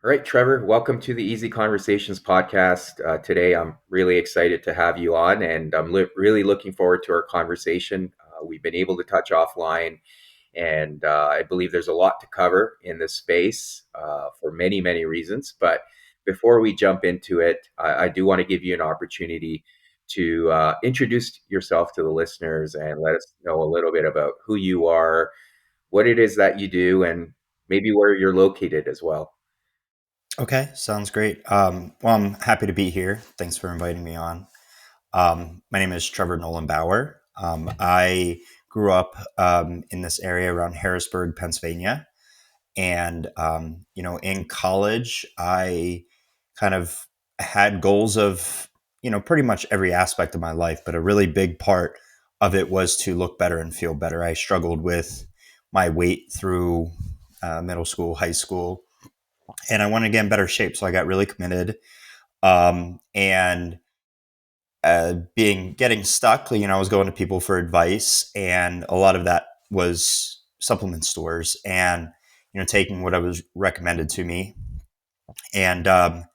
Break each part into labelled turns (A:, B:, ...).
A: All right, Trevor, welcome to the Easy Conversations podcast. Today, I'm really excited to have you on, and I'm really looking forward to our conversation. We've been able to touch offline, and I believe there's a lot to cover in this space for many, many reasons. But before we jump into it, I do want to give you an opportunity to introduce yourself to the listeners and let us know a little bit about who you are, what it is that you do, and maybe where you're located as well.
B: Okay, sounds great. Well, I'm happy to be here. Thanks for inviting me on. My name is Trevor Nolan Bower. I grew up in this area around Harrisburg, Pennsylvania. And, in college, I kind of had goals of, pretty much every aspect of my life, but a really big part of it was to look better and feel better. I struggled with my weight through middle school, high school, and I wanted to get in better shape. So I got really committed. And being getting stuck, I was going to people for advice, and a lot of that was supplement stores and taking what I was recommended to me. And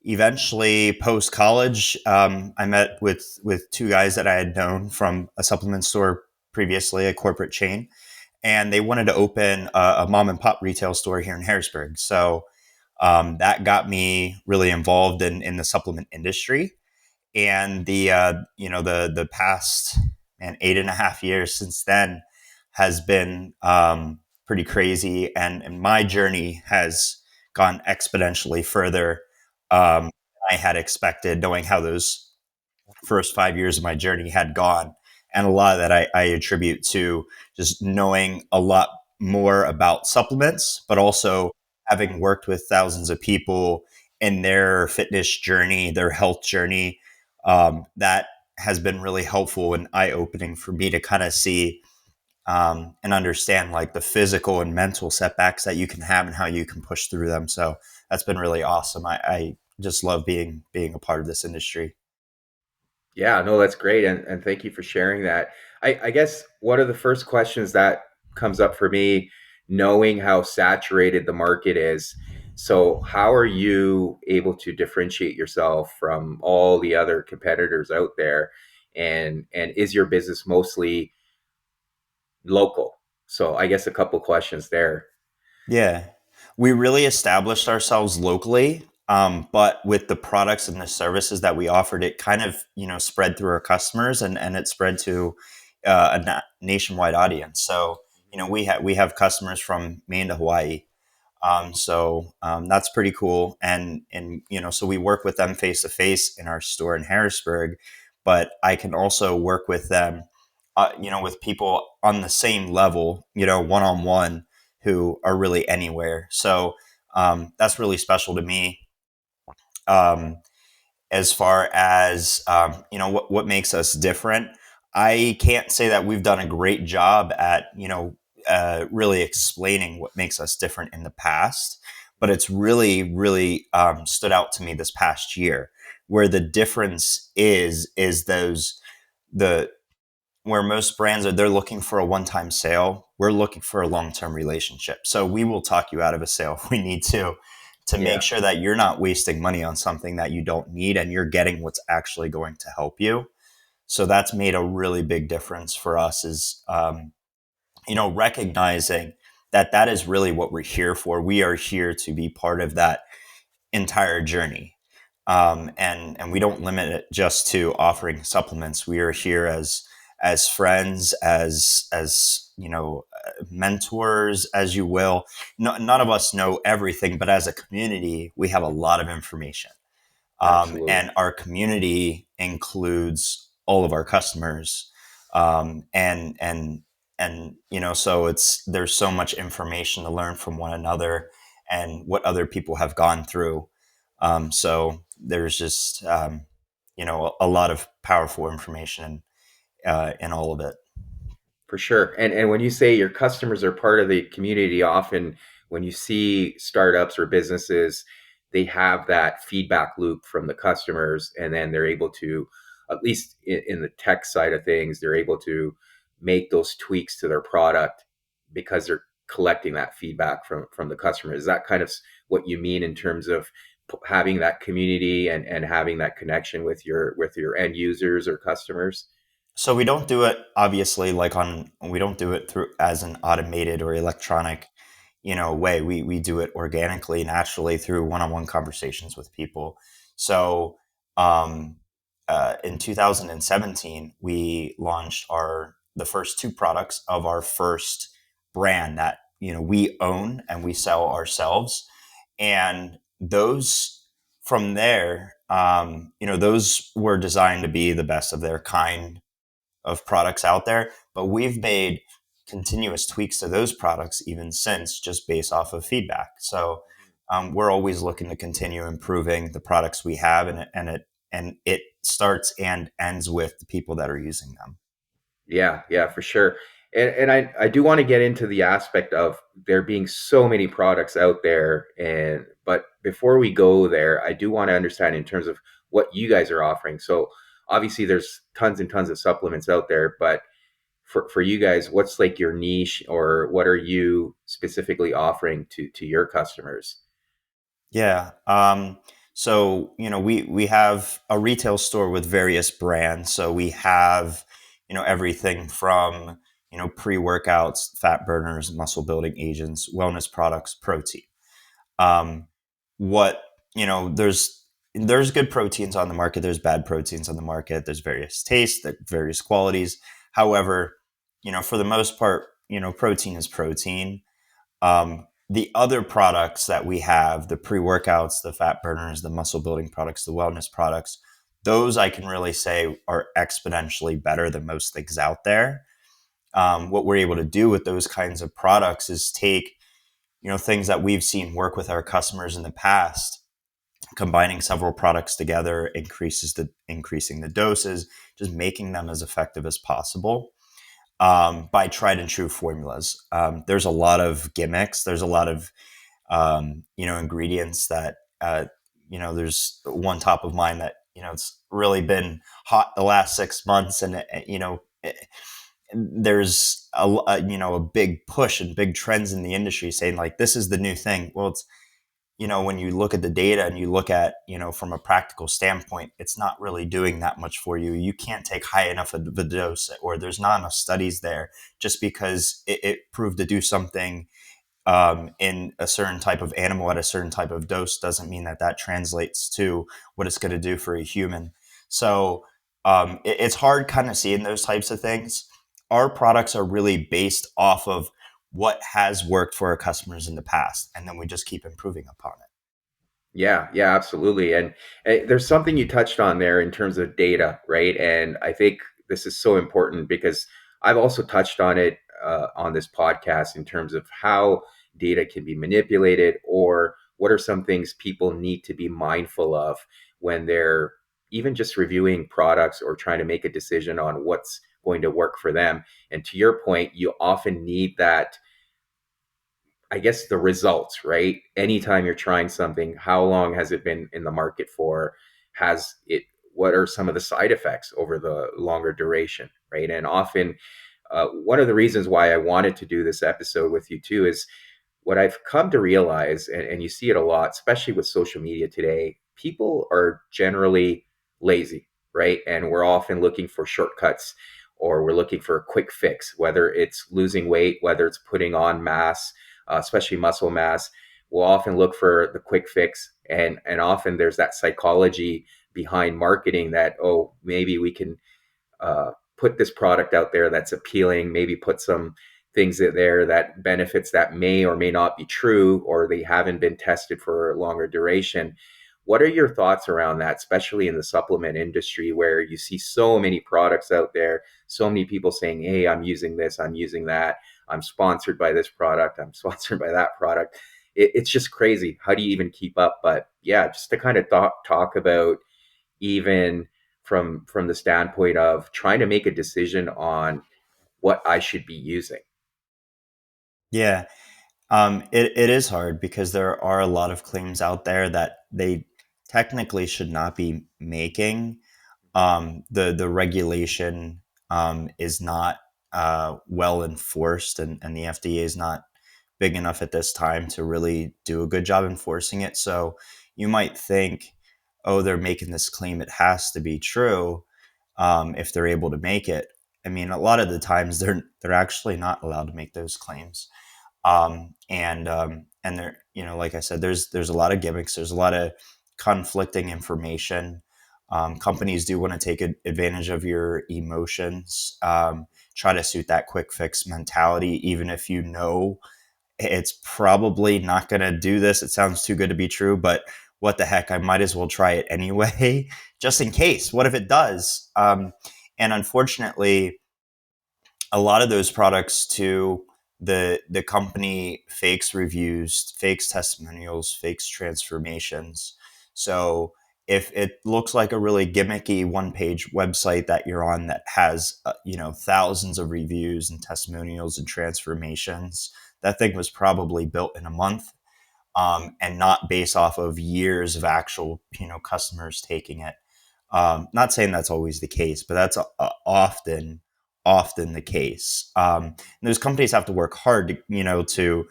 B: eventually, post college, I met with two guys that I had known from a supplement store previously, a corporate chain, and they wanted to open a mom and pop retail store here in Harrisburg. So that got me really involved in the supplement industry. And the past 8.5 years since then has been pretty crazy, and my journey has gone exponentially further than I had expected, knowing how those first 5 years of my journey had gone. And a lot of that I attribute to just knowing a lot more about supplements, but also having worked with thousands of people in their fitness journey, their health journey. That has been really helpful and eye opening for me to kind of see and understand like the physical and mental setbacks that you can have and how you can push through them. So that's been really awesome. I just love being a part of this industry.
A: Yeah, no, that's great. And thank you for sharing that. I guess one of the first questions that comes up for me, knowing how saturated the market is. So, how are you able to differentiate yourself from all the other competitors out there? And is your business mostly local? So, I guess a couple questions there.
B: Yeah. We really established ourselves locally, but with the products and the services that we offered, it kind of, spread through our customers, and it spread to a nationwide audience. So, we have customers from Maine to Hawaii. So that's pretty cool. And so we work with them face to face in our store in Harrisburg, but I can also work with them, with people on the same level, one on one, who are really anywhere. So that's really special to me. Um, as far as what makes us different, I can't say that we've done a great job at really explaining what makes us different in the past, but it's really stood out to me this past year, where the difference is those the where most brands are, they're looking for a one-time sale. We're looking for a long-term relationship. So we will talk you out of a sale if we need to make
A: Yeah,
B: sure that you're not wasting money on something that you don't need and you're getting what's actually going to help you. So that's made a really big difference for us, is recognizing that that is really what we're here for. We are here to be part of that entire journey. And we don't limit it just to offering supplements. We are here as friends, as mentors, as you will. No, none of us know everything, but as a community, we have a lot of information.
A: absolutely.
B: And our community includes all of our customers, and so there's so much information to learn from one another and what other people have gone through. So there's just a lot of powerful information in all of it.
A: For sure. And when you say your customers are part of the community, often when you see startups or businesses, they have that feedback loop from the customers, and then they're able to, at least in the tech side of things, they're able to make those tweaks to their product because they're collecting that feedback from the customer. Is that kind of what you mean in terms of having that community and having that connection with your end users or customers?
B: So we don't do it obviously like on we don't do it through as an automated or electronic, way. We do it organically, naturally through one-on-one conversations with people. So um, in 2017, we launched our the first two products of our first brand that we own and we sell ourselves, and those from there, those were designed to be the best of their kind of products out there, but we've made continuous tweaks to those products even since, just based off of feedback. So we're always looking to continue improving the products we have, and it starts and ends with the people that are using them.
A: Yeah, yeah, for sure. And I do want to get into the aspect of there being so many products out there. And but before we go there, I do want to understand in terms of what you guys are offering. So obviously there's tons and tons of supplements out there, but for you guys, what's like your niche or what are you specifically offering to your customers?
B: Yeah. So we have a retail store with various brands. So we have everything from pre workouts, fat burners, muscle building agents, wellness products, protein. Um, what there's good proteins on the market. There's bad proteins on the market. There's various tastes, that various qualities. However, for the most part, protein is protein. The other products that we have, the pre workouts, the fat burners, the muscle building products, the wellness products, those I can really say are exponentially better than most things out there. What we're able to do with those kinds of products is take things that we've seen work with our customers in the past, combining several products together increasing the doses, just making them as effective as possible, by tried and true formulas. There's a lot of gimmicks. There's a lot of ingredients that there's one top of mind that it's really been hot the last 6 months, and there's a big push and big trends in the industry saying like this is the new thing. Well, it's when you look at the data and you look at, from a practical standpoint, it's not really doing that much for you. You can't take high enough of a dose, or there's not enough studies there. Just because it proved to do something in a certain type of animal at a certain type of dose doesn't mean that that translates to what it's going to do for a human. So it's hard kind of seeing those types of things. Our products are really based off of what has worked for our customers in the past, and then we just keep improving upon it.
A: Yeah, yeah, absolutely. And there's something you touched on there in terms of data, right? And I think this is so important because I've also touched on it on this podcast in terms of how data can be manipulated or what are some things people need to be mindful of when they're even just reviewing products or trying to make a decision on what's going to work for them. And to your point, you often need that, I guess, the results, right? Anytime you're trying something, how long has it been in the market for? Has it, what are some of the side effects over the longer duration, right? And often, one of the reasons why I wanted to do this episode with you too is what I've come to realize, and you see it a lot, especially with social media today, people are generally lazy, right? And we're often looking for shortcuts or we're looking for a quick fix, whether it's losing weight, whether it's putting on mass, especially muscle mass. We'll often look for the quick fix. And often there's that psychology behind marketing that, oh, maybe we can put this product out there that's appealing, maybe put some things in there that benefits that may or may not be true, or they haven't been tested for a longer duration. What are your thoughts around that, especially in the supplement industry where you see so many products out there, so many people saying, hey, I'm using this, I'm using that, I'm sponsored by this product, I'm sponsored by that product. It's just crazy. How do you even keep up? But yeah, just to kind of talk about even from the standpoint of trying to make a decision on what I should be using.
B: Yeah, it is hard because there are a lot of claims out there that they technically should not be making. The regulation is not well enforced, and the FDA is not big enough at this time to really do a good job enforcing it. So you might think, oh, they're making this claim, it has to be true if they're able to make it. I mean, a lot of the times they're actually not allowed to make those claims. And there, like I said, there's a lot of gimmicks. There's a lot of conflicting information. Companies do want to take advantage of your emotions, try to suit that quick fix mentality, even if you know it's probably not going to do this. It sounds too good to be true, but what the heck? I might as well try it anyway, just in case. What if it does? And unfortunately, a lot of those products too, the company fakes reviews, fakes testimonials, fakes transformations. So if it looks like a really gimmicky one-page website that you're on that has thousands of reviews and testimonials and transformations, that thing was probably built in a month, and not based off of years of actual customers taking it. Not saying that's always the case, but that's often the case. And those companies have to work hard to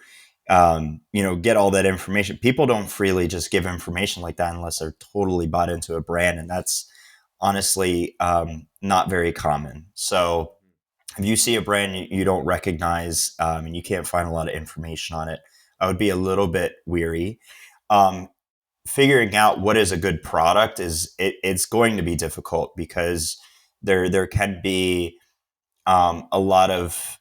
B: get all that information. People don't freely just give information like that unless they're totally bought into a brand, and that's honestly not very common. So if you see a brand you don't recognize, and you can't find a lot of information on it, I would be a little bit weary. Um, Figuring out what is a good product it's going to be difficult because there can be a lot of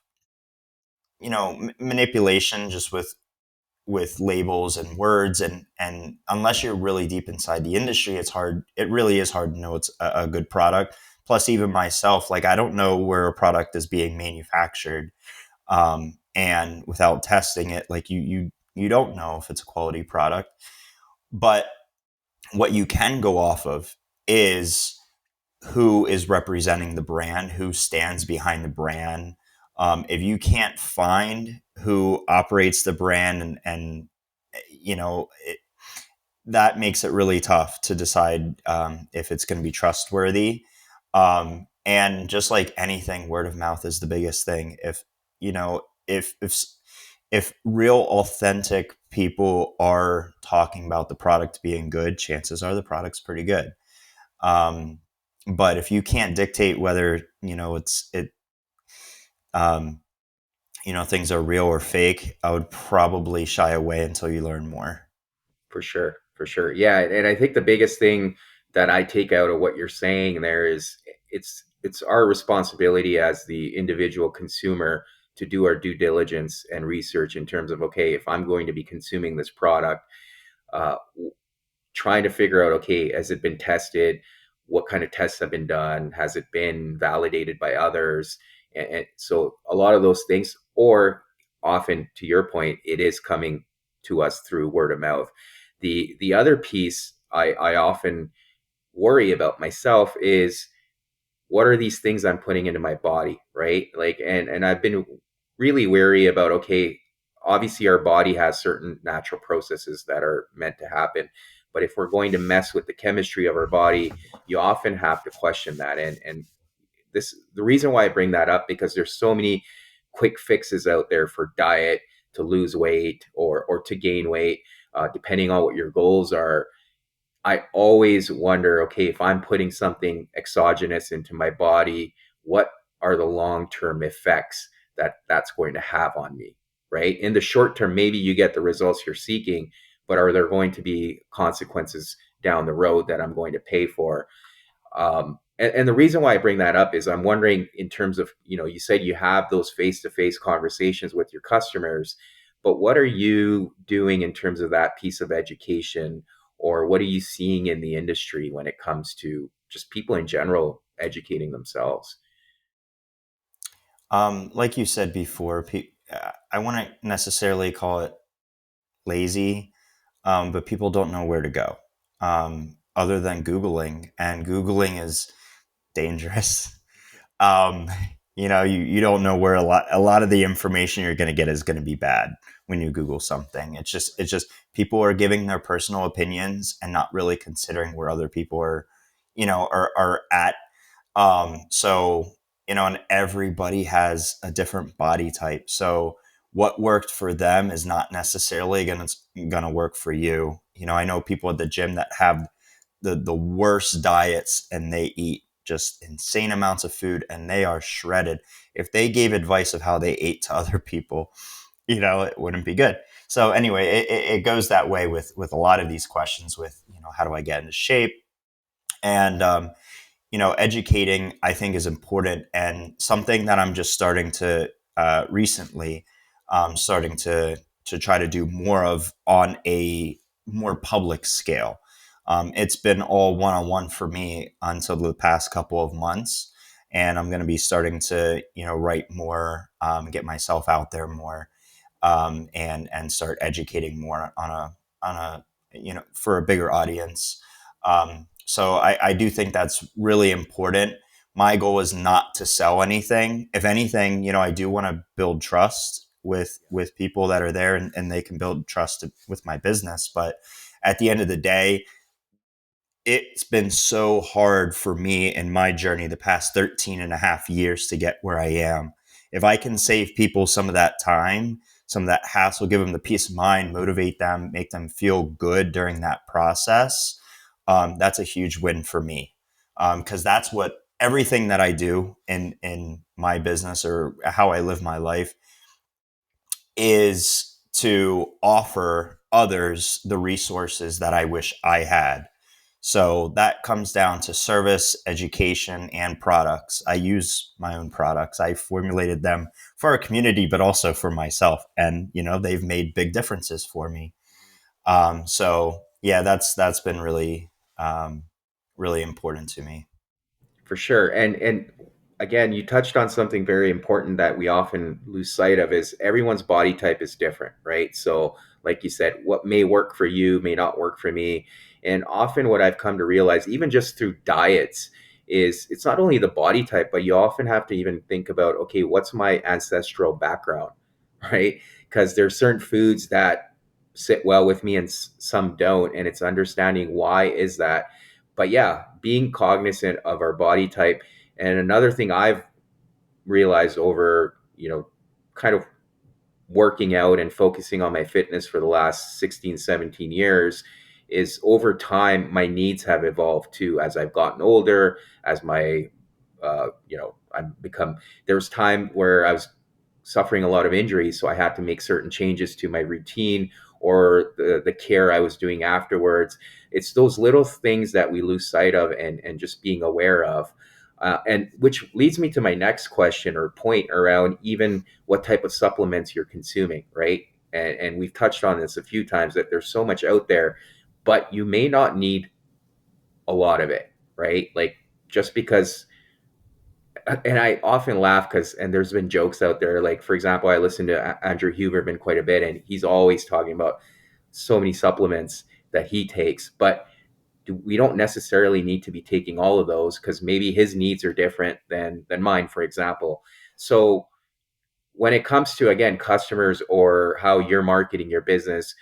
B: manipulation just with labels and words, and unless you're really deep inside the industry, it really is hard to know it's a good product. Plus, even myself, like, I don't know where a product is being manufactured, and without testing it, like, you don't know if it's a quality product. But what you can go off of is who is representing the brand, who stands behind the brand. If you can't find who operates the brand, and you know, it, that makes it really tough to decide if it's going to be trustworthy. And just like anything, word of mouth is the biggest thing. If you know, if real authentic people are talking about the product being good, chances are the product's pretty good. Um, but if you can't dictate whether um, things are real or fake, I would probably shy away until you learn more.
A: For sure, for sure. Yeah, and I think the biggest thing that I take out of what you're saying there is it's our responsibility as the individual consumer to do our due diligence and research in terms of, okay, if I'm going to be consuming this product, uh, trying to figure out, okay, has it been tested? What kind of tests have been done? Has it been validated by others? And so a lot of those things, or often to your point, it is coming to us through word of mouth. The other piece I often worry about myself is, what are these things I'm putting into my body, right? Like, and I've been really wary about, okay, obviously our body has certain natural processes that are meant to happen, but if we're going to mess with the chemistry of our body, you often have to question that. And this, the reason why I bring that up, because there's so many quick fixes out there for diet, to lose weight or to gain weight, depending on what your goals are. I always wonder, okay, if I'm putting something exogenous into my body, what are the long term effects that that's going to have on me, right? In the short term, maybe you get the results you're seeking, but are there going to be consequences down the road that I'm going to pay for? And the reason why I bring that up is I'm wondering, in terms of, you said you have those face to face conversations with your customers, but what are you doing in terms of that piece of education? Or what are you seeing in the industry when it comes to just people in general educating themselves?
B: Like you said before, I wouldn't necessarily call it lazy, but people don't know where to go, other than Googling, and Googling is dangerous. um, you don't know where a lot of the information you're going to get is going to be bad when you Google something. It's just people are giving their personal opinions and not really considering where other people are at. So and everybody has a different body type. So what worked for them is not necessarily gonna work for you. You know, I know people at the gym that have the worst diets and they eat just insane amounts of food and they are shredded. If they gave advice of how they ate to other people, you know, it wouldn't be good. So anyway, it goes that way with a lot of these questions with, you know, how do I get into shape? And you know, educating I think is important, and something that I'm just starting to recently starting to try to do more of on a more public scale. It's been all one on one for me until the past couple of months, and I'm going to be starting to, you know, write more, get myself out there more, and start educating more on a you know, for a bigger audience. So I do think that's really important. My goal is not to sell anything. If anything, you know, I do want to build trust with people that are there, and they can build trust with my business. But at the end of the day, it's been so hard for me in my journey the past 13 and a half years to get where I am. If I can save people some of that time, some of that hassle, give them the peace of mind, motivate them, make them feel good during that process, that's a huge win for me. Because that's what everything that I do in my business or how I live my life is to offer others the resources that I wish I had. So that comes down to service, education, and products. I use my own products. I formulated them for our community, but also for myself. And, you know, they've made big differences for me. So yeah, that's been really, really important to me.
A: For sure. And again, you touched on something very important that we often lose sight of is everyone's body type is different, right? So like you said, what may work for you may not work for me. And often what I've come to realize, even just through diets, is it's not only the body type, but you often have to even think about, okay, what's my ancestral background, right? Because there's certain foods that sit well with me and some don't. And it's understanding why is that. But yeah, being cognizant of our body type. And another thing I've realized over, kind of working out and focusing on my fitness for the last 16, 17 years is over time, my needs have evolved too. As I've gotten older, as my, I've become, there was time where I was suffering a lot of injuries. So I had to make certain changes to my routine or the care I was doing afterwards. It's those little things that we lose sight of and just being aware of. And which leads me to my next question or point around even what type of supplements you're consuming, right? And we've touched on this a few times that there's so much out there, but you may not need a lot of it, right? Like just because, and I often laugh because, and there's been jokes out there. Like, for example, I listen to Andrew Huberman quite a bit, and he's always talking about so many supplements that he takes, but we don't necessarily need to be taking all of those because maybe his needs are different than mine, for example. So when it comes to again customers or how you're marketing your business,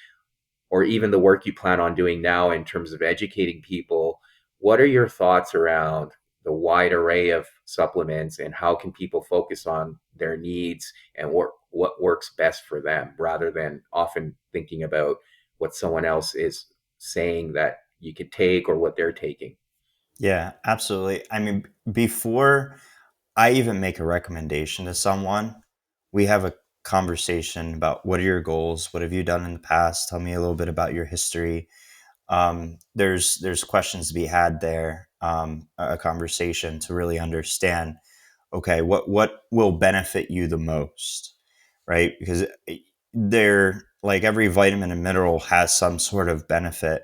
A: or even the work you plan on doing now in terms of educating people, what are your thoughts around the wide array of supplements and how can people focus on their needs and what works best for them rather than often thinking about what someone else is saying that you could take or what they're taking?
B: Yeah, absolutely. I mean, before I even make a recommendation to someone, we have a conversation about what are your goals? What have you done in the past? Tell me a little bit about your history. There's questions to be had there, a conversation to really understand. Okay, what will benefit you the most, right? Because they're like every vitamin and mineral has some sort of benefit.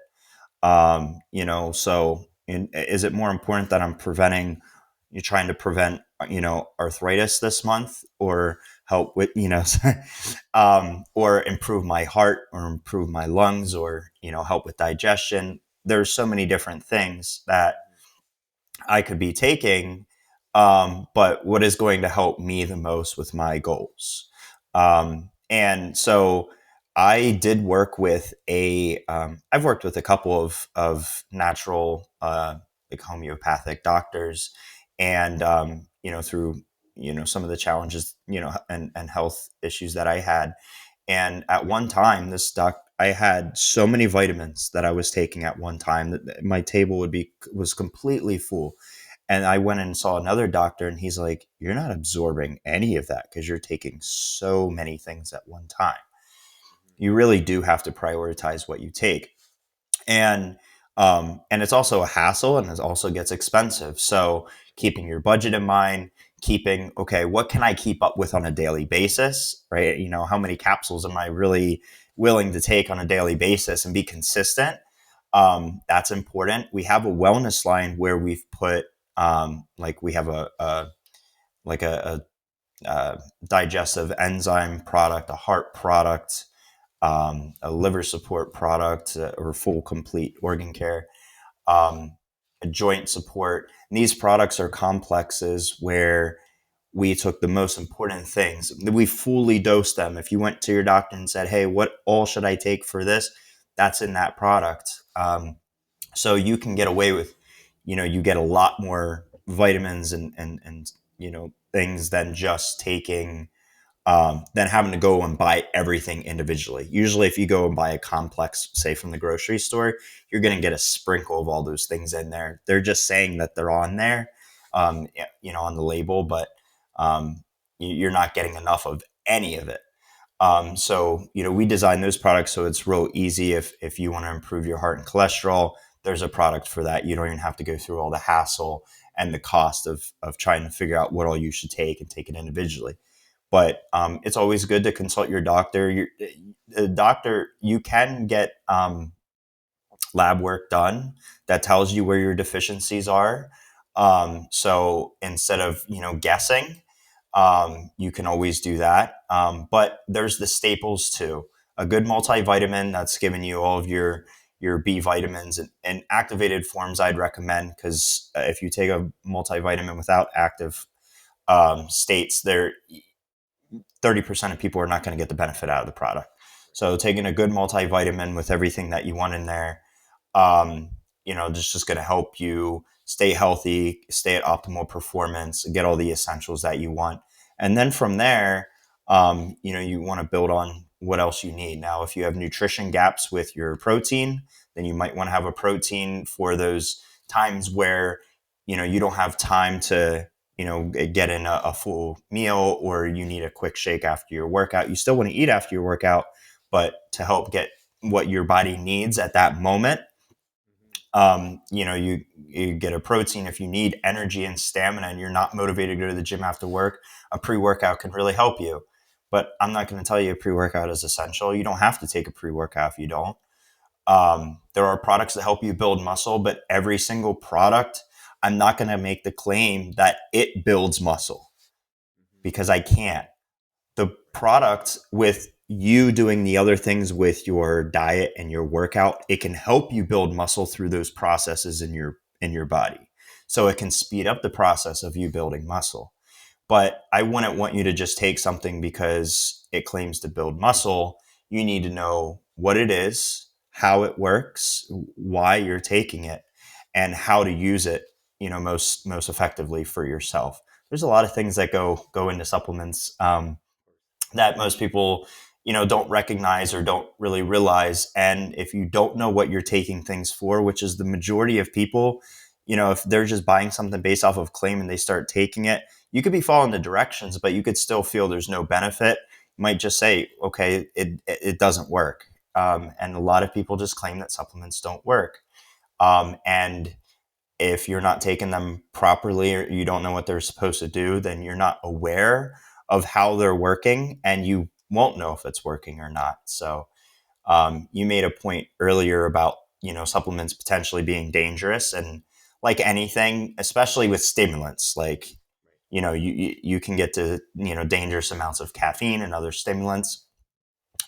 B: You know, so is it more important that I'm preventing, you're trying to prevent, you know, arthritis this month, or help with, you know, or improve my heart or improve my lungs, or, you know, help with digestion? There's so many different things that I could be taking, but what is going to help me the most with my goals? And so I did work with I've worked with a couple of natural, like homeopathic doctors, and, you know, through some of the challenges, and health issues that I had. And at one time, I had so many vitamins that I was taking at one time that my table was completely full. And I went and saw another doctor, and he's like, "You're not absorbing any of that because you're taking so many things at one time. You really do have to prioritize what you take." and and it's also a hassle, and it also gets expensive. So keeping your budget in mind, keeping, okay, what can I keep up with on a daily basis, right? How many capsules am I really willing to take on a daily basis and be consistent? That's important. We have a wellness line where we've put, like, we have a digestive enzyme product, a heart product, a liver support product, or full complete organ care, um, a joint support. And these products are complexes where we took the most important things. We fully dosed them. If you went to your doctor and said, "Hey, what all should I take for this?" That's in that product. So you can get away with, you get a lot more vitamins and things than just taking, than having to go and buy everything individually. Usually, if you go and buy a complex, say from the grocery store, you're going to get a sprinkle of all those things in there. They're just saying that they're on there, on the label, but you're not getting enough of any of it. So, we design those products so it's real easy. If you want to improve your heart and cholesterol, there's a product for that. You don't even have to go through all the hassle and the cost of trying to figure out what all you should take and take it individually. But it's always good to consult your doctor. The doctor, you can get lab work done that tells you where your deficiencies are. So instead of guessing, you can always do that. But there's the staples too. A good multivitamin that's giving you all of your B vitamins and activated forms I'd recommend, because if you take a multivitamin without active states, 30% of people are not going to get the benefit out of the product. So taking a good multivitamin with everything that you want in there, um, just going to help you stay healthy, stay at optimal performance, get all the essentials that you want. And then from there, you want to build on what else you need. Now, if you have nutrition gaps with your protein, then you might want to have a protein for those times where, you don't have time to, get in a full meal, or you need a quick shake after your workout. You still want to eat after your workout, but to help get what your body needs at that moment, you get a protein. If you need energy and stamina and you're not motivated to go to the gym after work, a pre-workout can really help you. But I'm not going to tell you a pre-workout is essential. You don't have to take a pre-workout if you don't. There are products that help you build muscle, but every single product, I'm not going to make the claim that it builds muscle, because I can't. The product, with you doing the other things with your diet and your workout, it can help you build muscle through those processes in your body. So it can speed up the process of you building muscle. But I wouldn't want you to just take something because it claims to build muscle. You need to know what it is, how it works, why you're taking it, and how to use it, most effectively for yourself. There's a lot of things that go into supplements, that most people, don't recognize or don't really realize. And if you don't know what you're taking things for, which is the majority of people, if they're just buying something based off of claim and they start taking it, you could be following the directions, but you could still feel there's no benefit. You might just say, okay, it doesn't work. And a lot of people just claim that supplements don't work. And if you're not taking them properly, or you don't know what they're supposed to do, then you're not aware of how they're working, and you won't know if it's working or not. So you made a point earlier about, supplements potentially being dangerous, and like anything, especially with stimulants, like, you can get to, dangerous amounts of caffeine and other stimulants.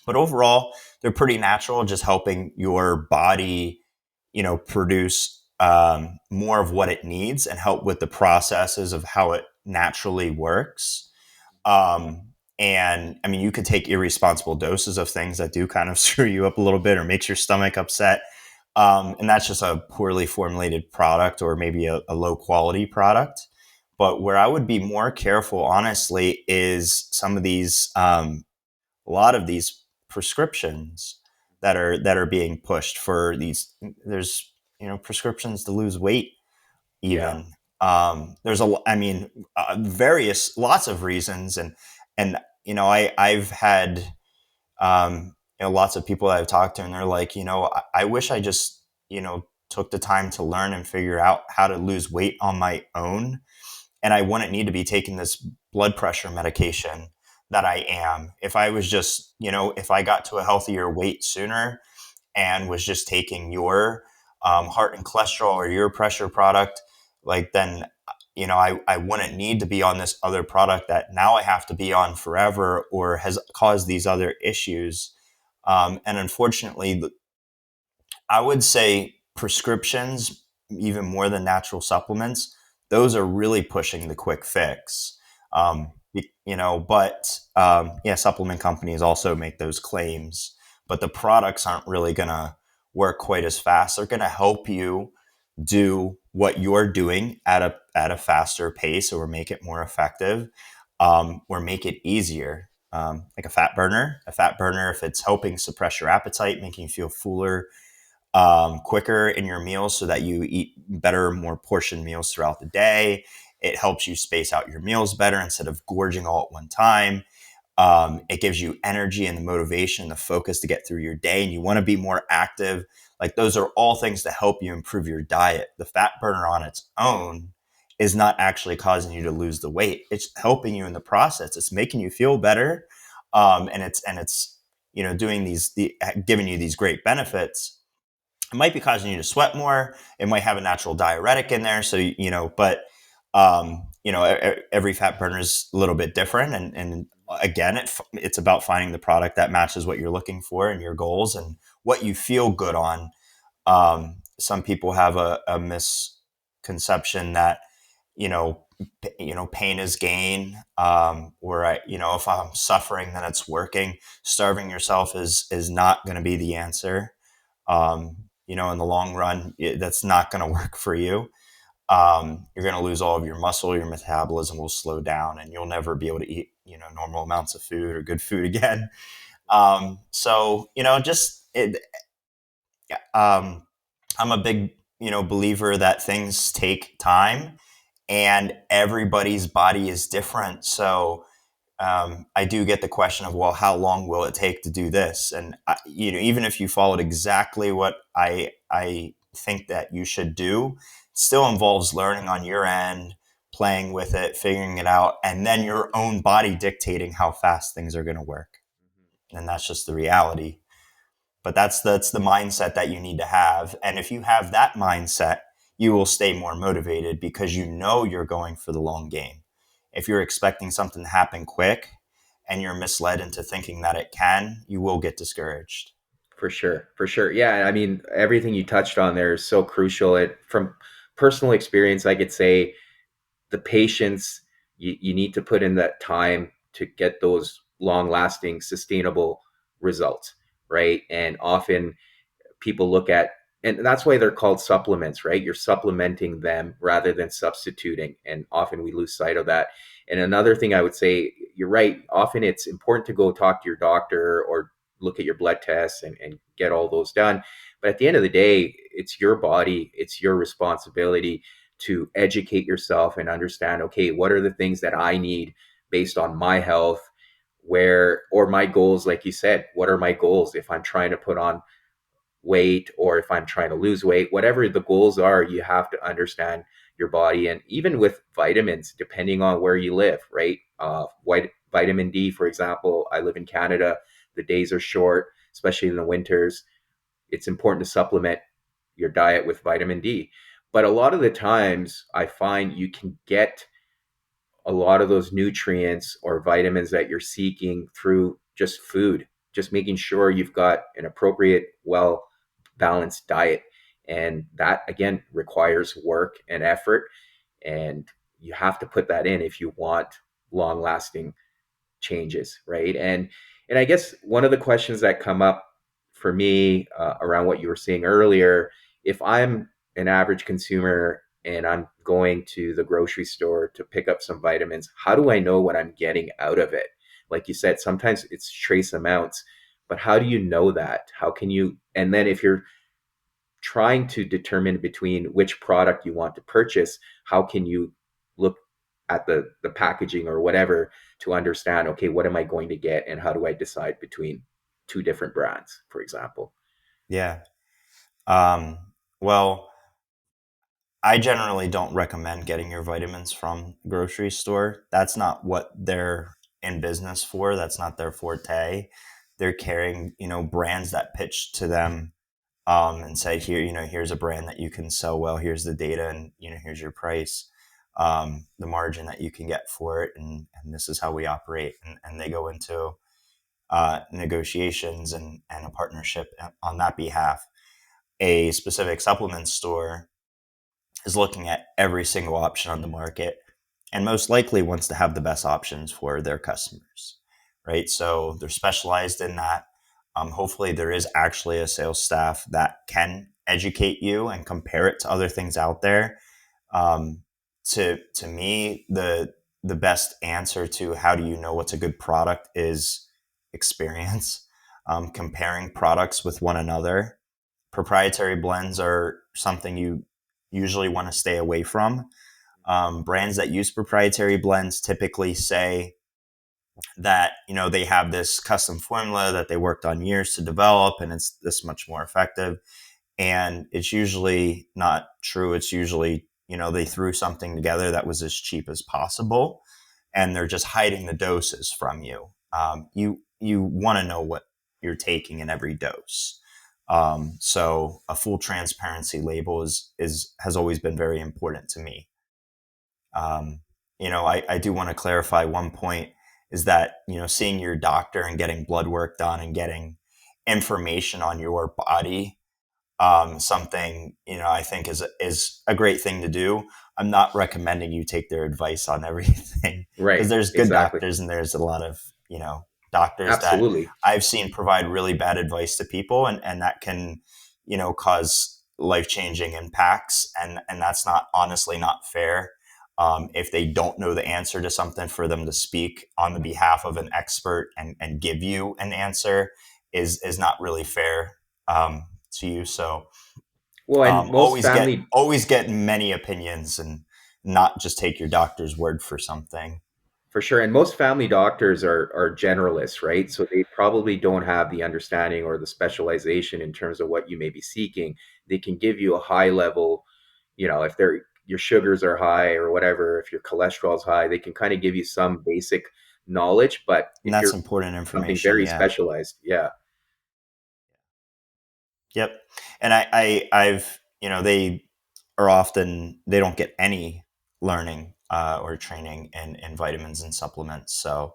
B: But overall, they're pretty natural, just helping your body, produce more of what it needs and help with the processes of how it naturally works. And I mean, you could take irresponsible doses of things that do kind of screw you up a little bit or makes your stomach upset. And that's just a poorly formulated product, or maybe a low quality product. But where I would be more careful, honestly, is some of these, a lot of these prescriptions that are being pushed for these. There's prescriptions to lose weight,
A: Yeah.
B: even. There's I mean, various lots of reasons, and I've had lots of people that I've talked to, and they're like, I wish I just took the time to learn and figure out how to lose weight on my own, and I wouldn't need to be taking this blood pressure medication that I am. If I was just, if I got to a healthier weight sooner and was just taking your heart and cholesterol or your pressure product, like then, I wouldn't need to be on this other product that now I have to be on forever or has caused these other issues. And unfortunately, I would say prescriptions, even more than natural supplements, those are really pushing the quick fix. But yeah, supplement companies also make those claims, but the products aren't really going to work quite as fast. They're going to help you do what you're doing at a faster pace, or make it more effective, or make it easier. Like a fat burner, if it's helping suppress your appetite, making you feel fuller quicker in your meals so that you eat better, more portioned meals throughout the day. It helps you space out your meals better instead of gorging all at one time. It gives you energy and the motivation, the focus to get through your day, and you want to be more active. Like those are all things to help you improve your diet. The fat burner on its own is not actually causing you to lose the weight. It's helping you in the process. It's making you feel better, and it's doing giving you these great benefits. It might be causing you to sweat more. It might have a natural diuretic in there. So, but, every fat burner is a little bit different. And again, it's about finding the product that matches what you're looking for and your goals and what you feel good on. Some people have a misconception that, pain is gain, or if I'm suffering, then it's working. Starving yourself is not going to be the answer. In the long run, that's not going to work for you. You're going to lose all of your muscle, your metabolism will slow down, and you'll never be able to eat, normal amounts of food or good food again. So, just I'm a big, believer that things take time, and everybody's body is different. So, I do get the question of, well, how long will it take to do this? And even if you followed exactly what I think that you should do, it still involves learning on your end, playing with it, figuring it out, and then your own body dictating how fast things are going to work. And that's just the reality. But that's the mindset that you need to have. And if you have that mindset, you will stay more motivated because you're going for the long game. If you're expecting something to happen quick and you're misled into thinking that it can, you will get discouraged.
A: For sure, for sure. Yeah, I mean, everything you touched on there is so crucial. It from personal experience, I could say the patience you need to put in that time to get those long-lasting, sustainable results, right? And often people look at, and that's why they're called supplements, right? You're supplementing them rather than substituting, and often we lose sight of that. And another thing I would say, you're right, often it's important to go talk to your doctor or look at your blood tests and get all those done, but at the end of the day, it's your body, it's your responsibility to educate yourself and understand, okay, what are the things that I need based on my health, where, or my goals, like you said, what are my goals if I'm trying to put on weight or if I'm trying to lose weight, whatever the goals are, you have to understand your body. And even with vitamins, depending on where you live, right? Vitamin D, for example, I live in Canada. The days are short, especially in the winters. It's important to supplement your diet with vitamin D. But a lot of the times, I find you can get a lot of those nutrients or vitamins that you're seeking through just food, just making sure you've got an appropriate, well balanced diet. And that again requires work and effort. And you have to put that in if you want long lasting changes, right? And I guess one of the questions that come up for me around what you were saying earlier, if I'm an average consumer and I'm going to the grocery store to pick up some vitamins, how do I know what I'm getting out of it? Like you said, sometimes it's trace amounts, but how do you know that? How can you, and then if you're trying to determine between which product you want to purchase, how can you look at the packaging or whatever to understand, okay, what am I going to get and how do I decide between two different brands, for example?
B: Yeah. Um, well, I generally don't recommend getting your vitamins from grocery store. That's not what they're in business for. That's not their forte. They're carrying, brands that pitch to them, and say, here, here's a brand that you can sell well. Here's the data, and here's your price, the margin that you can get for it, and this is how we operate. And they go into negotiations and a partnership on that behalf. A specific supplement store is looking at every single option on the market and most likely wants to have the best options for their customers, right? So they're specialized in that. Hopefully, there is actually a sales staff that can educate you and compare it to other things out there. Um, to me, the best answer to how do you know what's a good product is experience. Comparing products with one another. Proprietary blends are something you usually want to stay away from. Brands that use proprietary blends typically say that they have this custom formula that they worked on years to develop, and it's this much more effective. And it's usually not true. It's usually they threw something together that was as cheap as possible, and they're just hiding the doses from you. You want to know what you're taking in every dose. So a full transparency label is has always been very important to me. Um, I do want to clarify one point is that, seeing your doctor and getting blood work done and getting information on your body, something, I think is a great thing to do. I'm not recommending you take their advice on everything because
A: Right,
B: there's good
A: exactly.
B: doctors and there's a lot of, doctors that
A: Absolutely.
B: I've seen provide really bad advice to people, and that can, cause life-changing impacts. And that's not, honestly, not fair. If they don't know the answer to something, for them to speak on the behalf of an expert and give you an answer is not really fair, to you. So
A: Well, and most family,
B: always get many opinions and not just take your doctor's word for something.
A: for sure, and most family doctors are generalists, right? So they probably don't have the understanding or the specialization in terms of what you may be seeking. They can give you a high level, if they're your sugars are high or whatever, if your cholesterol is high, they can kind of give you some basic knowledge. But
B: And
A: if
B: that's
A: you're
B: important
A: something
B: information.
A: very
B: Yeah.
A: specialized, yeah,
B: Yep. And I've, they are often, they don't get any learning, or training in vitamins and supplements. So,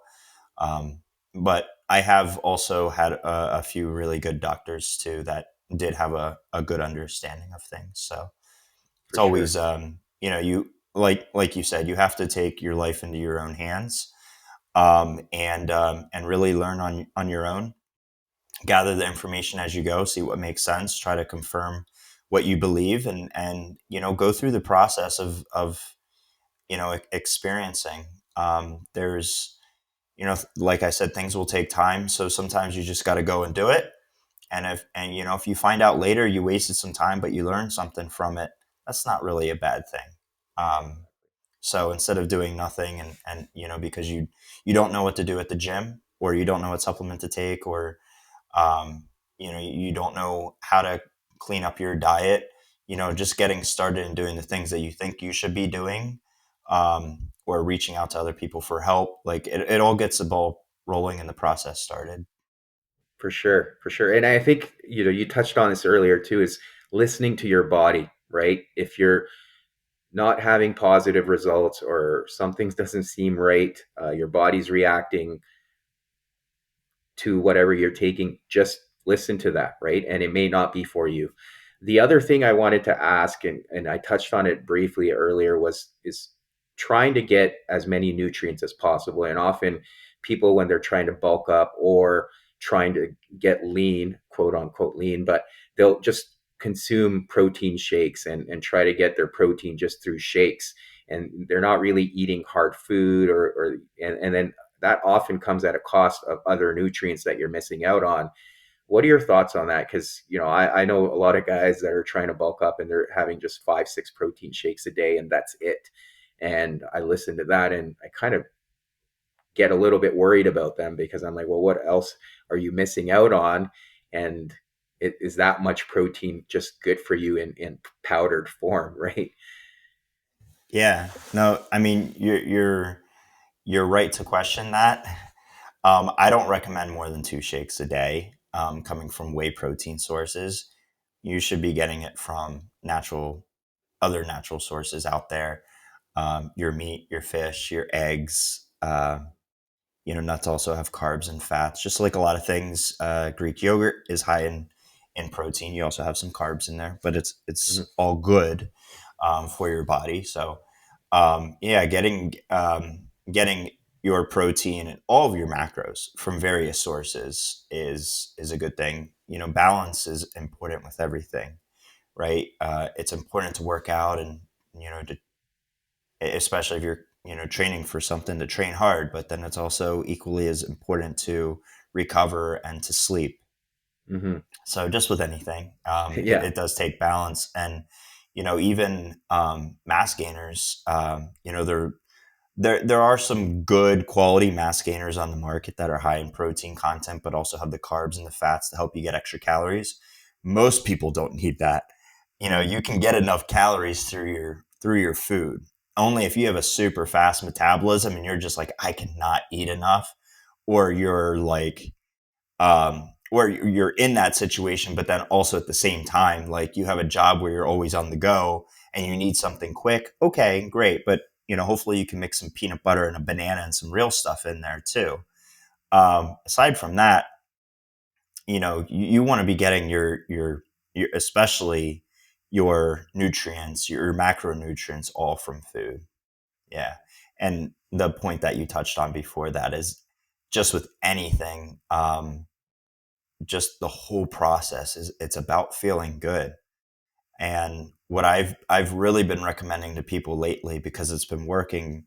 B: um, but I have also had a few really good doctors too that did have a good understanding of things. So it's
A: for
B: always,
A: sure,
B: you, like you said, you have to take your life into your own hands, and really learn on your own. Gather the information as you go, see what makes sense, try to confirm what you believe, and go through the process of experiencing. There's, like I said, things will take time, so sometimes you just got to go and do it. And if you find out later you wasted some time but you learned something from it, that's not really a bad thing. So instead of doing nothing, and because you don't know what to do at the gym, or you don't know what supplement to take, or um, you don't know how to clean up your diet, just getting started and doing the things that you think you should be doing, or reaching out to other people for help, like it all gets the ball rolling and the process started.
A: for sure, for sure. And I think you touched on this earlier too, is listening to your body, right? If you're not having positive results or something doesn't seem right, your body's reacting to whatever you're taking, just listen to that, right? And it may not be for you. The other thing I wanted to ask, and I touched on it briefly earlier, was is trying to get as many nutrients as possible. And often people, when they're trying to bulk up or trying to get lean, quote unquote lean, but they'll just consume protein shakes and try to get their protein just through shakes, and they're not really eating hard food, and then that often comes at a cost of other nutrients that you're missing out on. What are your thoughts on that? Because I know a lot of guys that are trying to bulk up and they're having just 5 6 protein shakes a day and that's it. And I listen to that and I kind of get a little bit worried about them, because I'm like, well, what else are you missing out on? And is that much protein just good for you in powdered form, right?
B: Yeah. No, I mean you're right to question that. I don't recommend more than 2 shakes a day. Coming from whey protein sources, you should be getting it from other natural sources out there. Your meat, your fish, your eggs. Nuts also have carbs and fats, just like a lot of things. Greek yogurt is high in protein. You also have some carbs in there, but
A: Mm-hmm.
B: it's all good for your body. So, yeah, getting your protein and all of your macros from various sources is a good thing. Balance is important with everything, right? It's important to work out and to especially if you're training for something, to train hard, but then it's also equally as important to recover and to sleep.
A: Mm-hmm.
B: So just with anything,
A: Yeah.
B: it does take balance. And even mass gainers, there are some good quality mass gainers on the market that are high in protein content, but also have the carbs and the fats to help you get extra calories. Most people don't need that. You can get enough calories through your food. Only if you have a super fast metabolism and you're just like, I cannot eat enough, or you're like, or you're in that situation, but then also at the same time, like you have a job where you're always on the go and you need something quick. Okay, great. But hopefully you can mix some peanut butter and a banana and some real stuff in there too. Aside from that, you want to be getting your especially your nutrients, your macronutrients, all from food. Yeah. And the point that you touched on before that is just with anything, just the whole process is it's about feeling good. And what I've really been recommending to people lately, because it's been working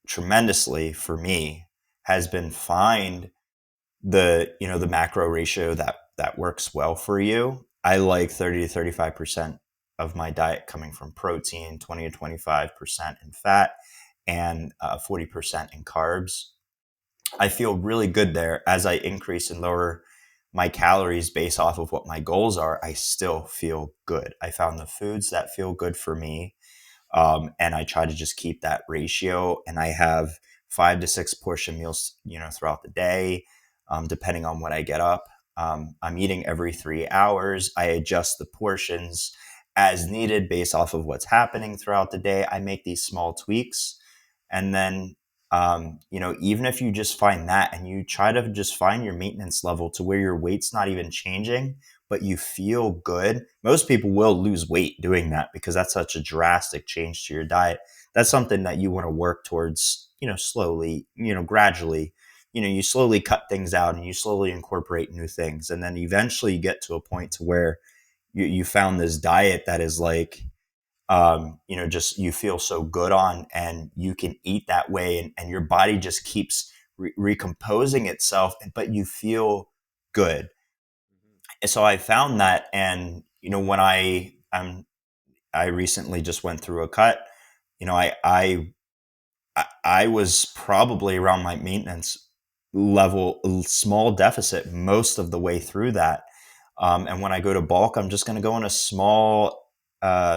B: tremendously for me, has been find the macro ratio that works well for you. I like 30 to 35% of my diet coming from protein, 20 to 25% in fat, and 40% in carbs. I feel really good there. As I increase and lower my calories based off of what my goals are, I still feel good. I found the foods that feel good for me, and I try to just keep that ratio. And I have 5 to 6 portion meals, throughout the day, depending on when I get up. I'm eating every 3 hours. I adjust the portions as needed based off of what's happening throughout the day. I make these small tweaks, and then even if you just find that and you try to just find your maintenance level to where your weight's not even changing, but you feel good. Most people will lose weight doing that because that's such a drastic change to your diet. That's something that you want to work towards, slowly, gradually. You slowly cut things out and you slowly incorporate new things. And then eventually you get to a point to where you found this diet that is like, just you feel so good on and you can eat that way, and your body just keeps recomposing itself, but you feel good. And so I found that, and when I recently just went through a cut, you know, I was probably around my maintenance level, a small deficit most of the way through that. And when I go to bulk, I'm just going to go in a small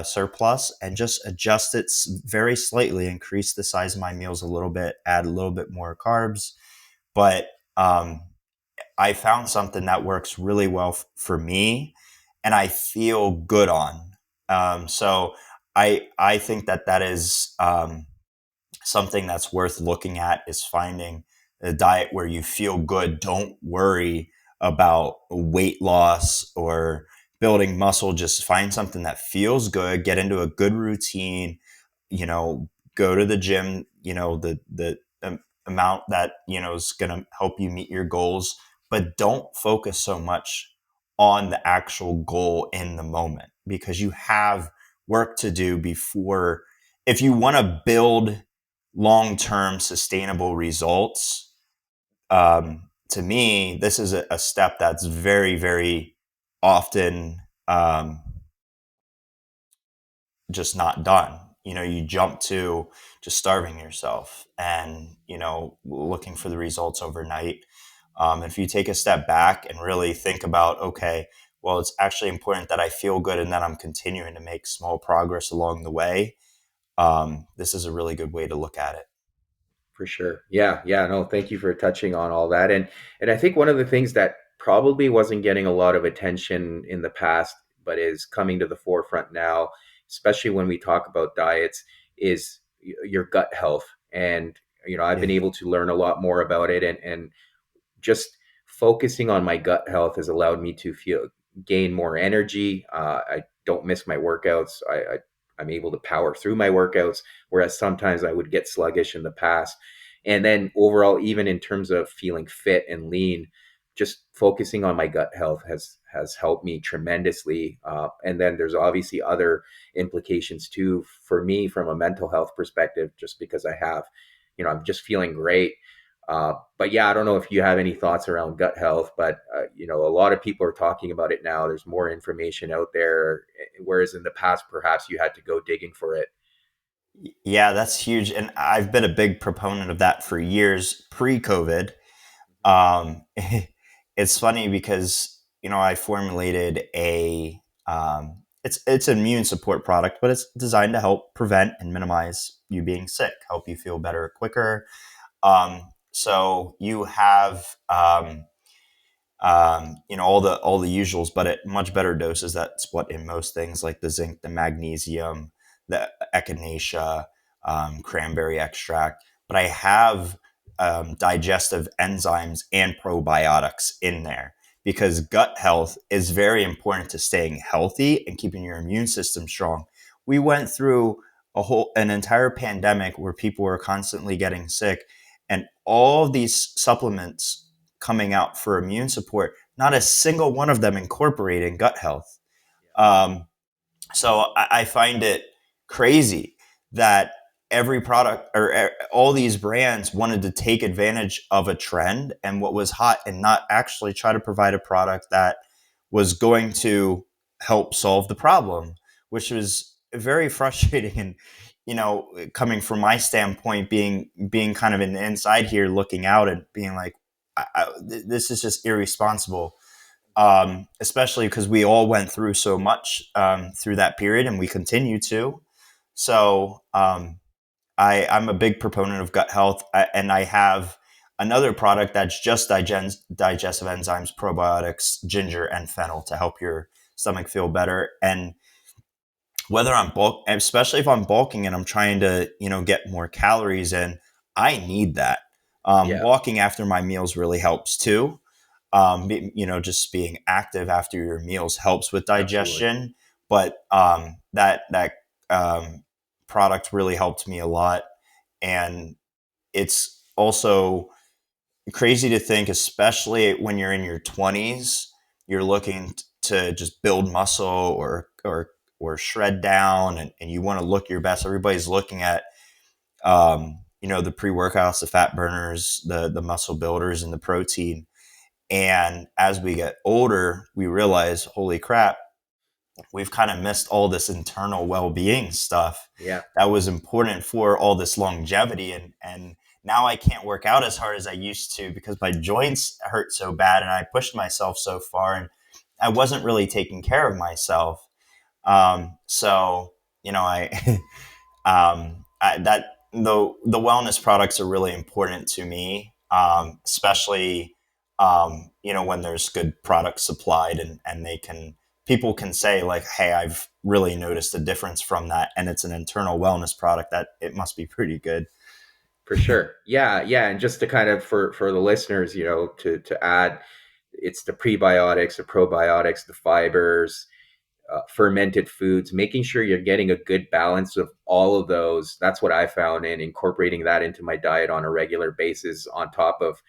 B: surplus and just adjust it very slightly, increase the size of my meals a little bit, add a little bit more carbs. But I found something that works really well for me and I feel good on. So I think that is something that's worth looking at, is finding a diet where you feel good. Don't worry about weight loss or building muscle. Just find something that feels good, get into a good routine, you know, go to the gym, the amount that, is going to help you meet your goals, but don't focus so much on the actual goal in the moment, because you have work to do before, if you want to build long-term sustainable results. To me, this is a step that's very, very often just not done. You jump to just starving yourself and, looking for the results overnight. If you take a step back and really think about, okay, well, it's actually important that I feel good and that I'm continuing to make small progress along the way. This is a really good way to look at it.
A: For sure. Yeah, yeah, no, thank you for touching on all that. And I think one of the things that probably wasn't getting a lot of attention in the past, but is coming to the forefront now, especially when we talk about diets, is your gut health. And I've
B: Yeah.
A: been able to learn a lot more about it, and just focusing on my gut health has allowed me to gain more energy. I don't miss my workouts. I'm able to power through my workouts, whereas sometimes I would get sluggish in the past. And then overall, even in terms of feeling fit and lean, just focusing on my gut health has helped me tremendously. And then there's obviously other implications too for me from a mental health perspective, just because I'm just feeling great. But yeah, I don't know if you have any thoughts around gut health, but a lot of people are talking about it now. There's more information out there, whereas in the past, perhaps you had to go digging for it.
B: Yeah, that's huge. And I've been a big proponent of that for years pre COVID.
A: Mhm.
B: It's funny because, I formulated it's an immune support product, but it's designed to help prevent and minimize you being sick, help you feel better quicker. So you have, all the usuals, but at much better doses. That's what in most things, like the zinc, the magnesium, the echinacea, cranberry extract. But I have digestive enzymes and probiotics in there, because gut health is very important to staying healthy and keeping your immune system strong. We went through an entire pandemic where people were constantly getting sick, and all of these supplements coming out for immune support, not a single one of them incorporating gut health. Um, so I find it crazy that every product, or all these brands, wanted to take advantage of a trend and what was hot, and not actually try to provide a product that was going to help solve the problem, which was very frustrating. And, coming from my standpoint, being kind of in the inside here, looking out and being like, this is just irresponsible. Especially because we all went through so much through that period, and we continue to. So I'm a big proponent of gut health, and I have another product that's just digestive enzymes, probiotics, ginger, and fennel to help your stomach feel better. And whether I'm especially if I'm bulking and I'm trying to, get more calories in, I need that.
A: Yeah,
B: Walking after my meals really helps too. Just being active after your meals helps with
A: absolutely.
B: digestion. But that product really helped me a lot, and it's also crazy to think, especially when you're in your 20s, you're looking to just build muscle, or shred down, and you want to look your best. Everybody's looking at the pre-workouts, the fat burners, the muscle builders, and the protein. And as we get older, we realize, holy crap, we've kind of missed all this internal well-being stuff
A: Yeah,
B: that was important for all this longevity. And now I can't work out as hard as I used to because my joints hurt so bad and I pushed myself so far, and I wasn't really taking care of myself. So, I that the wellness products are really important to me, especially when there's good products supplied, and people can say like, "Hey, I've really noticed a difference from that," and it's an internal wellness product, that it must be pretty good.
A: for sure. Yeah, yeah, and just to kind of for the listeners, to add, it's the prebiotics, the probiotics, the fibers, fermented foods, making sure you're getting a good balance of all of those. That's what I found, and incorporating that into my diet on a regular basis, on top of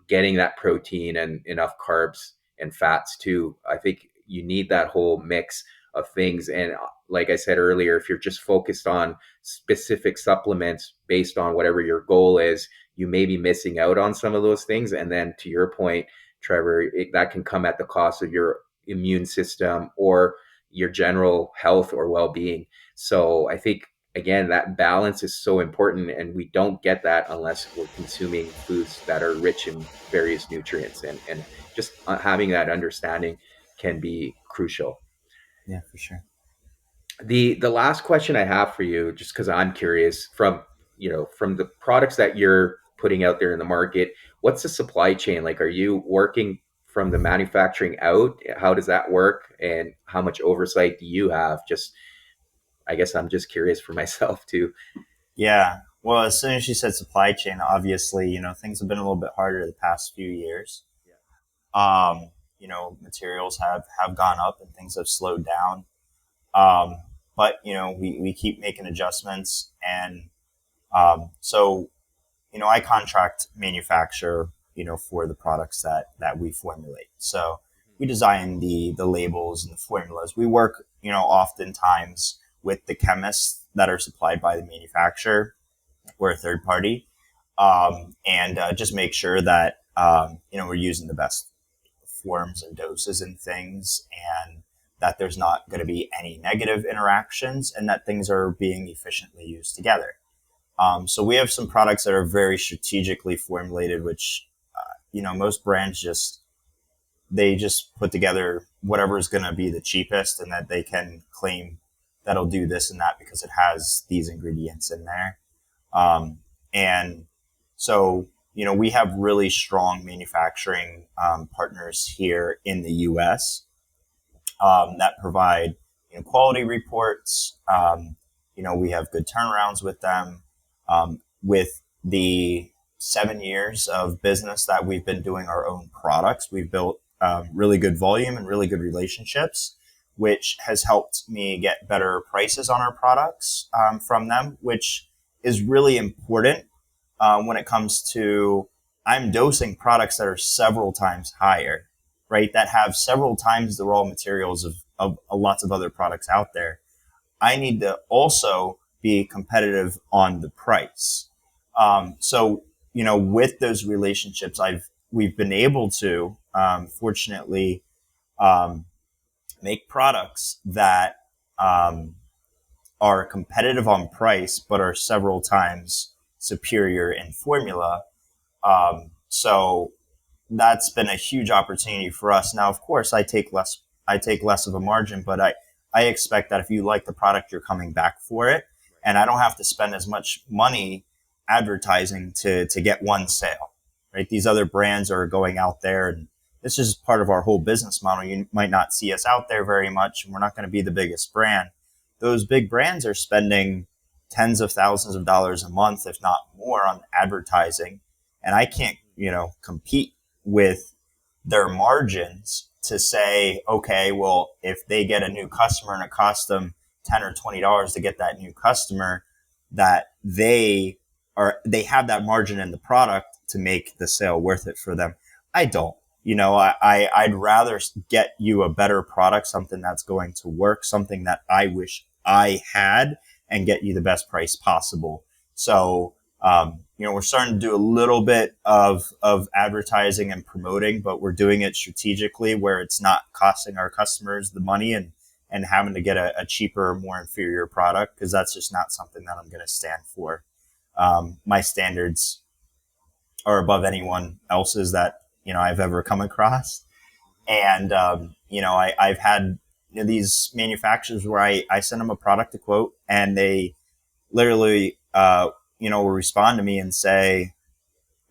A: getting that protein and enough carbs and fats too. I think you need that whole mix of things. And like I said earlier, if you're just focused on specific supplements based on whatever your goal is, you may be missing out on some of those things. And then to your point, Trevor, that can come at the cost of your immune system or your general health or well-being. So I think again that balance is so important, and we don't get that unless we're consuming foods that are rich in various nutrients, and just having that understanding can be crucial.
B: Yeah, for sure.
A: The last question I have for you, just because I'm curious, from from the products that you're putting out there in the market, what's the supply chain like? Are you working from the manufacturing out? How does that work, and how much oversight do you have? Just, I guess I'm just curious for myself too.
B: Yeah. Well, as soon as you said supply chain, obviously, things have been a little bit harder the past few years. Materials have gone up and things have slowed down. Um, but, we keep making adjustments. And so, I contract manufacture, for the products that we formulate. So we design the labels and the formulas. We work, oftentimes with the chemists that are supplied by the manufacturer. We're a third party, and just make sure that we're using the best forms and doses and things, and that there's not going to be any negative interactions, and that things are being efficiently used together. So we have some products that are very strategically formulated, which most brands just put together whatever is going to be the cheapest, and that they can claim that'll do this and that because it has these ingredients in there. And so, we have really strong manufacturing partners here in the U.S. That provide quality reports. We have good turnarounds with them. With the 7 years of business that we've been doing our own products, we've built really good volume and really good relationships, which has helped me get better prices on our products from them, which is really important when it comes to I'm dosing products that are several times higher, right? That have several times the raw materials of lots of other products out there. I need to also be competitive on the price. So, with those relationships, we've been able to, fortunately, um, make products that are competitive on price, but are several times superior in formula. So that's been a huge opportunity for us. Now, of course, I take less of a margin, but I expect that if you like the product, you're coming back for it. And I don't have to spend as much money advertising to get one sale, right? These other brands are going out there, and this is part of our whole business model. You might not see us out there very much, and we're not going to be the biggest brand. Those big brands are spending tens of thousands of dollars a month, if not more, on advertising. And I can't, compete with their margins to say, okay, well, if they get a new customer and it costs them $10 or $20 to get that new customer, that they have that margin in the product to make the sale worth it for them. I don't. I'd rather get you a better product, something that's going to work, something that I wish I had, and get you the best price possible. So, we're starting to do a little bit of advertising and promoting, but we're doing it strategically where it's not costing our customers the money and having to get a cheaper, more inferior product, because that's just not something that I'm going to stand for. My standards are above anyone else's that, I've ever come across. And, I've had these manufacturers where I send them a product to quote, and they literally, will respond to me and say,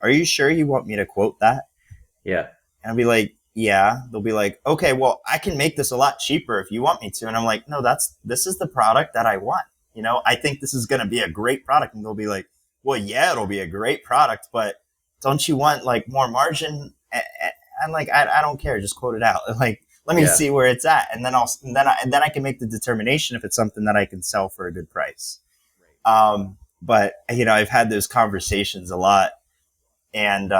B: "Are you sure you want me to quote that?"
A: Yeah,
B: And I'll be like, "Yeah." They'll be like, "Okay, well, I can make this a lot cheaper if you want me to." And I'm like, "No, this is the product that I want. I think this is going to be a great product." And they'll be like, "Well, yeah, it'll be a great product, but don't you want like more margin?" I'm like, I don't care. Just quote it out. Like, let me
A: yeah,
B: see where it's at. And then I can make the determination if it's something that I can sell for a good price. But I've had those conversations a lot, and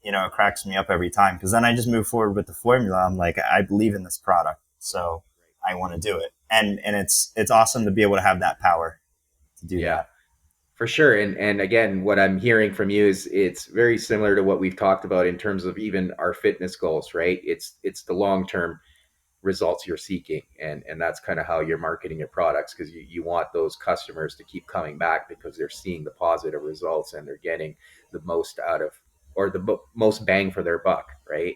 B: it cracks me up every time because then I just move forward with the formula. I'm like, I believe in this product, so I want to do it, and it's awesome to be able to have that power to do
A: Yeah.
B: that.
A: For sure. And again, what I'm hearing from you is it's very similar to what we've talked about in terms of even our fitness goals, right? It's the long-term results you're seeking. And that's kind of how you're marketing your products, because you want those customers to keep coming back because they're seeing the positive results and they're getting the most out of, or the most bang for their buck, right?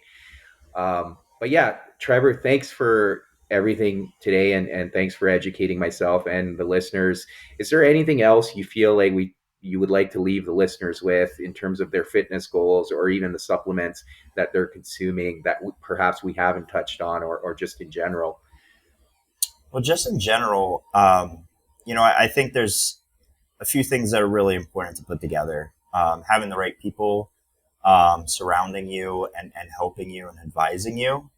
A: But yeah, Trevor, thanks for everything today, and thanks for educating myself and the listeners. Is there anything else you feel like you would like to leave the listeners with in terms of their fitness goals, or even the supplements that they're consuming that perhaps we haven't touched on, or just in general?
B: Well, just in general, I think there's a few things that are really important to put together. Having the right people surrounding you and helping you and advising you,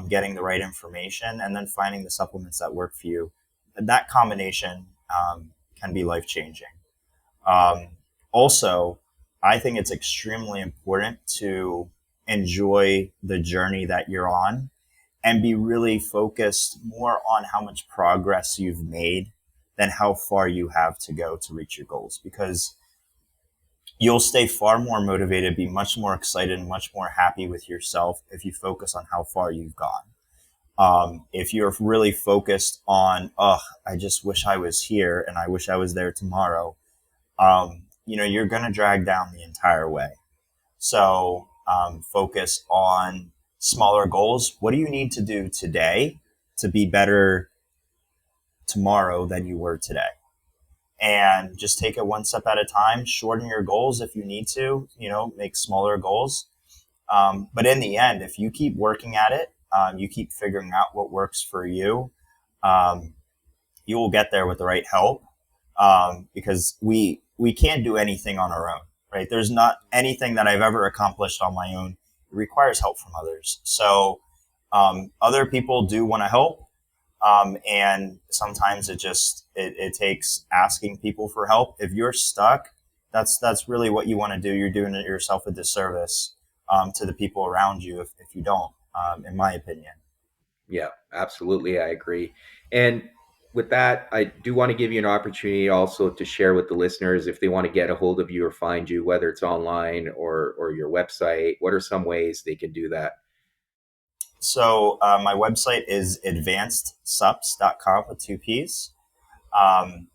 B: getting the right information, and then finding the supplements that work for you. That combination can be life changing. Um, Also, I think it's extremely important to enjoy the journey that you're on and be really focused more on how much progress you've made than how far you have to go to reach your goals, because you'll stay far more motivated, be much more excited, and much more happy with yourself if you focus on how far you've gone. If you're really focused on, oh, I just wish I was here and I wish I was there tomorrow, you're going to drag down the entire way. So focus on smaller goals. What do you need to do today to be better tomorrow than you were today? And just take it one step at a time. Shorten your goals if you need to, make smaller goals. But in the end, if you keep working at it, you keep figuring out what works for you, um, you will get there with the right help, because we can't do anything on our own, right? There's not anything that I've ever accomplished on my own. It requires help from others. So other people do want to help, and sometimes it takes asking people for help. If you're stuck, that's really what you want to do. You're doing yourself a disservice to the people around you if you don't, in my opinion.
A: Yeah, absolutely. I agree. And with that, I do want to give you an opportunity also to share with the listeners if they want to get a hold of you or find you, whether it's online or your website. What are some ways they can do that?
B: So my website is advancedsupps.com with two P's. Um,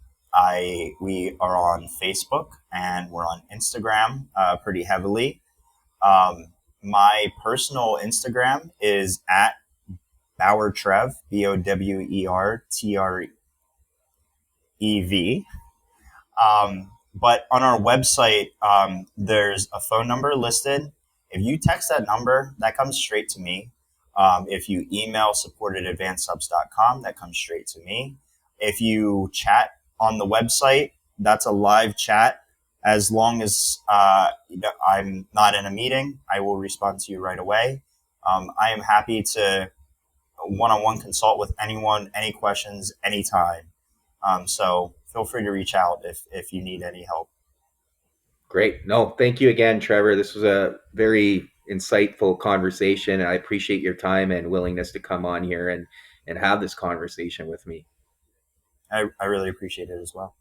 B: we are on Facebook and we're on Instagram pretty heavily. My personal Instagram is at Bower Trev, BOWERTREV. But on our website, there's a phone number listed. If you text that number, that comes straight to me. If you email support@advancedsupps.com, that comes straight to me. If you chat on the website, that's a live chat. As long as I'm not in a meeting, I will respond to you right away. I am happy to one-on-one consult with anyone, any questions, anytime. So feel free to reach out if you need any help.
A: Great. No, thank you again, Trevor. This was a very insightful conversation. I appreciate your time and willingness to come on here and have this conversation with me.
B: I really appreciate it as well.